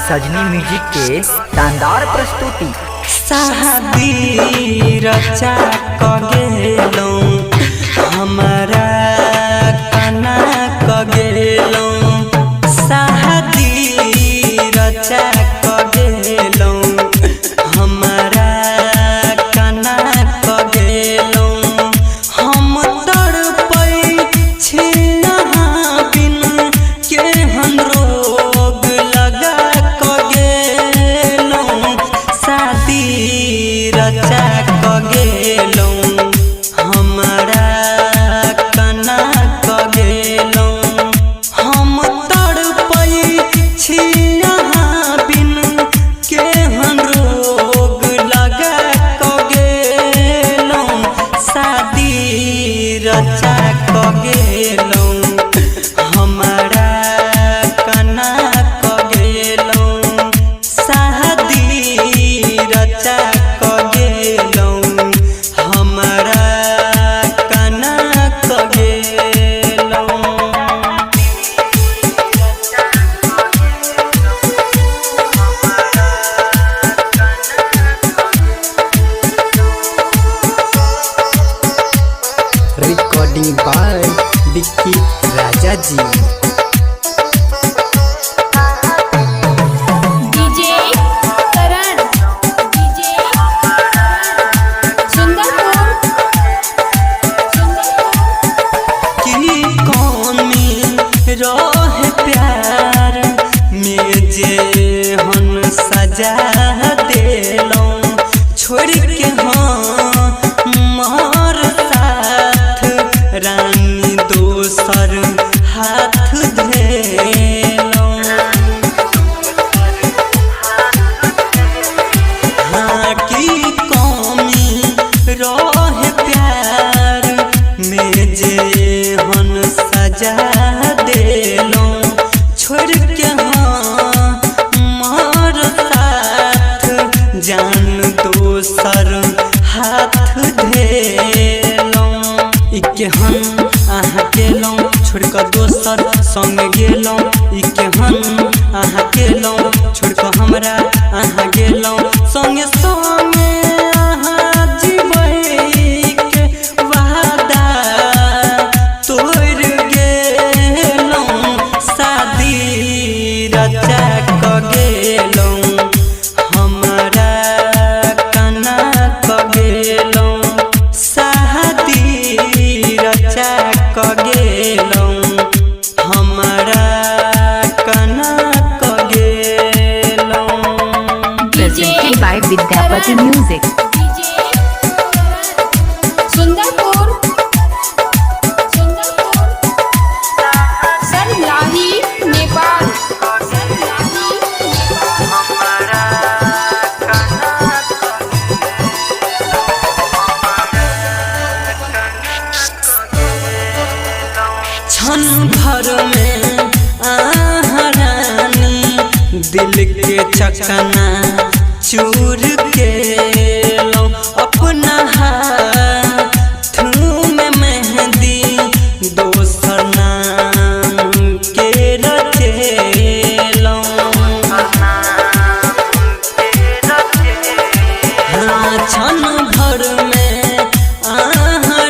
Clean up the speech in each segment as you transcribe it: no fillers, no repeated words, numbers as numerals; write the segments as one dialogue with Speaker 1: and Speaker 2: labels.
Speaker 1: सजनी म्यूजिक के शानदार प्रस्तुति।
Speaker 2: शादी रचा कगेलो हमारा कना कगेलो, शादी रचा कगेलो हमारा कना कगेलो। हम तड़पै छी यहाँ बिन के हम रोग लगा रचा कगेलो हमारा कना कगेलो। हम तड़पै छी यहाँ बिन के हम रोग लगा कगेलो। शादी रचा कगेलो हमारा कना कगेलो, शादी रचा
Speaker 1: रिकॉर्डिंग बाय डिक्की राजा जी।
Speaker 2: रहे प्यार में जे हम सजा देलो, छोड़ के हमार साथ रानी दोसर हाथ धेलो। हाँ की कमी रहे प्यार में जे हम सजा देलो, छोड़ के हमार साथ जान दोसर हाथ धेलो। इके हम आहा केलो छोड़ के दोसर संग गेलो, इके हम आहा केलो छोड़ के हमरा आहा गेलो। संगे संगे आहा जीबै के वादा तोड़ गेलो। शादी रचा कगेलो हमारा कना कगेलो, शादी रचा कगेलो हमारा कना कगेलो।
Speaker 3: Presented by Vidyapati music.
Speaker 2: क्षण भर में रानी दिल के चकना चूर के लो, अपना हाथ में मेहंदी दोसर नाम के रचेलो। हाँ क्षण भर में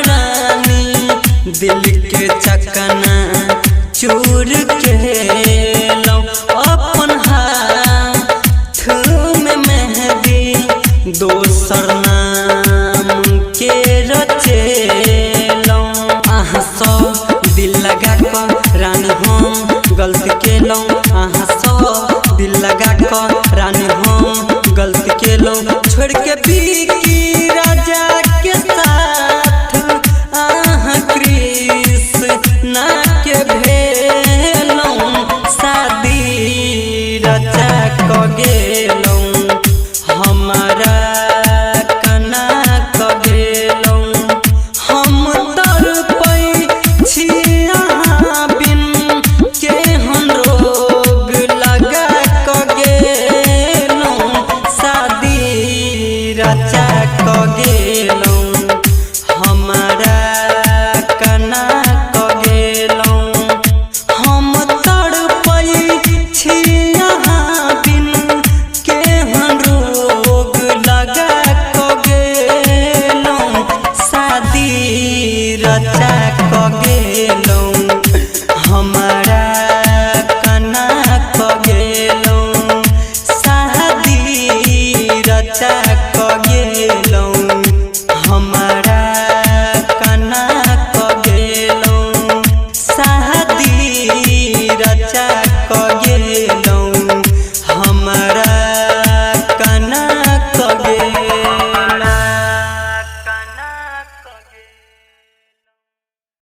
Speaker 2: रानी दिल के चकना चूर के लो, अपन हाथ में मेहंदी दोसर नाम के रचेलो। आहा सब दिल लगा कर रानी हम गलती केलो, आहा सब दिल लगा कर रानी हम गलती के गेलौं छोड़ के बिकी राजा के साथ कृष्णा के भेलौं शादी रचा क गेलौं हमारा कना क गेलौं हम तड़पै छी अहाँ बिन केहन रोग लगा क गेलौं शादी रचा क गेलौं।